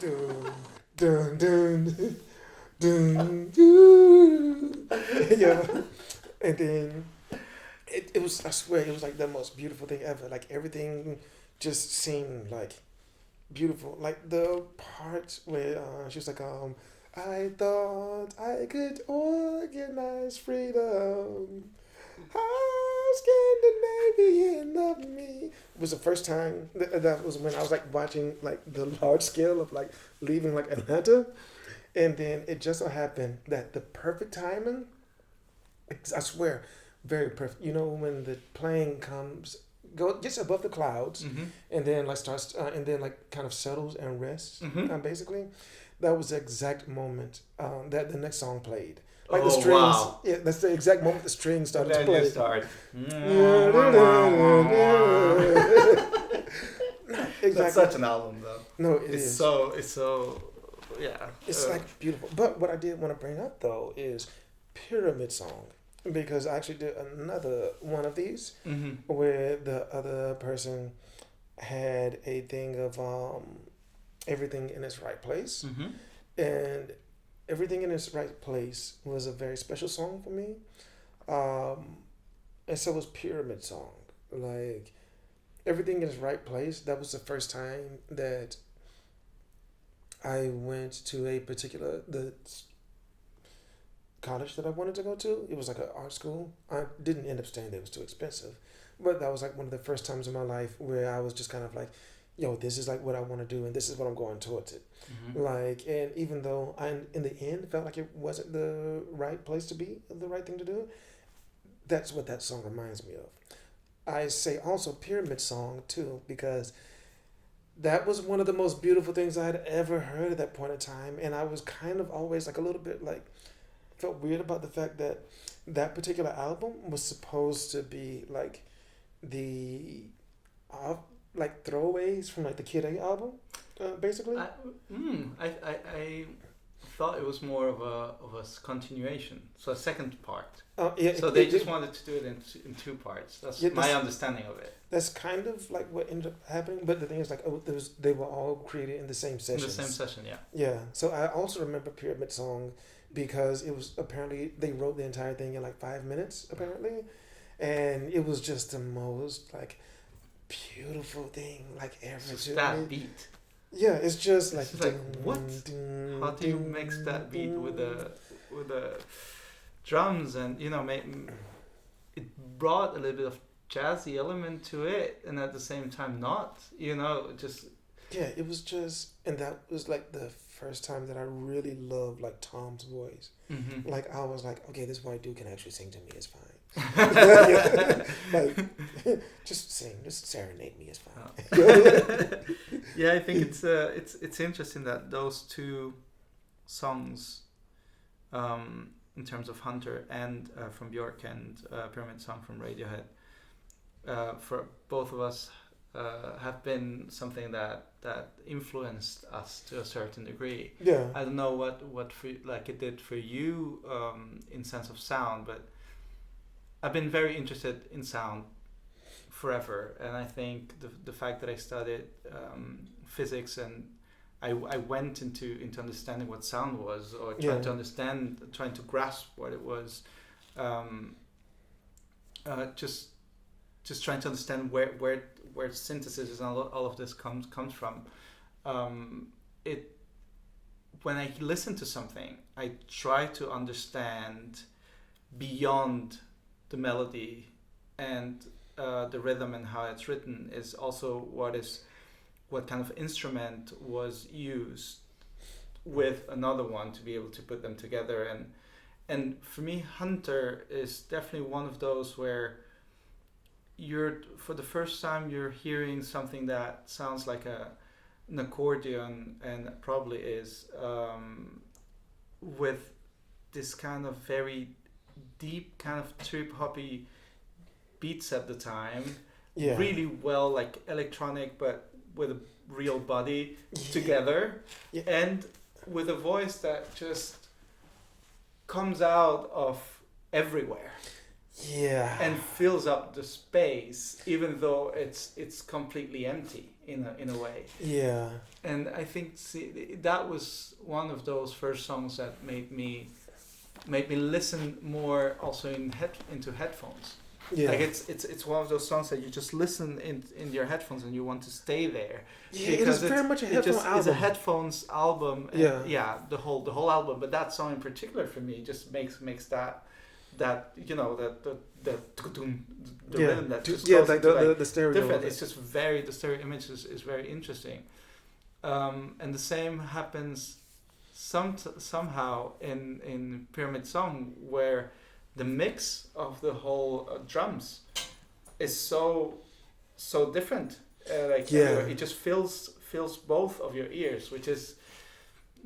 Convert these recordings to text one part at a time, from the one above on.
dun, dun, dun, dun, dun. Yeah, and then it was, I swear, it was like the most beautiful thing ever. Like everything just seemed like beautiful. Like the part where she was like, I thought I could organize freedom. How Scandinavian of me was the first time that was when I was like watching like the large scale of like leaving like Atlanta, and then it just so happened that the perfect timing, I swear, very perfect. You know when the plane gets above the clouds, and then like starts and then like kind of settles and rests. Basically, that was the exact moment that the next song played. Like the strings, wow. Yeah, that's the exact moment the strings started to play. Start. Exactly. That's such an album, though. No, it's so yeah. It's like beautiful. But what I did want to bring up though is Pyramid Song, because I actually did another one of these where the other person had a thing of everything in its right place, and Everything in Its Right Place was a very special song for me. And so was Pyramid Song. Like, Everything in Its Right Place, that was the first time that I went to the college that I wanted to go to. It was like an art school. I didn't end up staying there. It was too expensive. But that was like one of the first times in my life where I was just kind of like, yo, this is like what I want to do and this is what I'm going towards it. Like, and even though I, in the end, felt like it wasn't the right place to be, the right thing to do, that's what that song reminds me of. I say also Pyramid Song too, because that was one of the most beautiful things I had ever heard at that point in time. And I was kind of always like a little bit like, felt weird about the fact that that particular album was supposed to be like the like throwaways from like the Kid A album, basically. I thought it was more of a continuation, so a second part. Yeah. So they just wanted to do it in two parts. That's my understanding of it. That's kind of like what ended up happening, but the thing is like, they were all created in the same session. In the same session, yeah. Yeah. So I also remember Pyramid Song because it was apparently they wrote the entire thing in like 5 minutes apparently, and it was just the most like beautiful thing like ever. Just that beat. Yeah, it's just like, it's like what? How do you mix that beat with the drums, and it brought a little bit of jazzy element to it, and at the same time not, just yeah, it was just, and that was like the first time that I really loved like Tom's voice. Like I was like, okay, this white dude can actually sing to me, it's fine. Like, just sing, just serenade me, it's fine. Yeah, I think it's interesting that those two songs, in terms of Hunter and from Bjork and Pyramid Song from Radiohead, for both of us have been something that influenced us to a certain degree. Yeah. I don't know what for, like it did for you in sense of sound, but I've been very interested in sound forever, and I think the fact that I studied physics and I went into understanding what sound was, or trying to grasp what it was, just trying to understand where synthesis and all of this comes from. When I listen to something, I try to understand beyond the melody and the rhythm and how it's written is also what kind of instrument was used with another one to be able to put them together. And for me, Hunter is definitely one of those where for the first time you're hearing something that sounds like an accordion, and probably is, with this kind of very deep kind of trip hoppy beats at the time. Yeah. Really well, like electronic, but with a real body together. Yeah. And with a voice that just comes out of everywhere. Yeah. and fills up the space, even though it's completely empty in a way. Yeah. And I think that was one of those first songs that made me listen more also into headphones. Yeah. Like it's one of those songs that you just listen in your headphones and you want to stay there. Yeah, it is very much a headphone album. It's a headphones album. And Yeah. the whole album. But that song in particular for me just makes that you know the rhythm that just goes like into, the stereo. different. It's just the stereo image is very interesting. And the same happens somehow in Pyramid Song, where the mix of the whole drums is so different. It just fills both of your ears, which is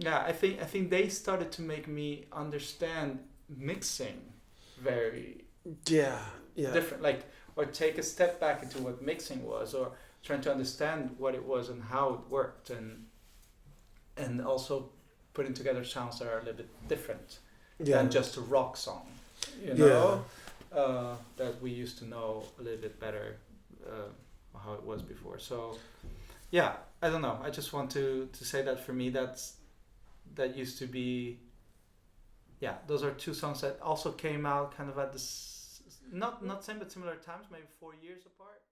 I think they started to make me understand mixing very different, like, or take a step back into what mixing was, or trying to understand what it was and how it worked, and also putting together sounds that are a little bit different than just a rock song, you know, that we used to know a little bit better how it was before. So I don't know, I just want to say that for me that used to be, those are two songs that also came out kind of at this not same but similar times, maybe 4 years apart.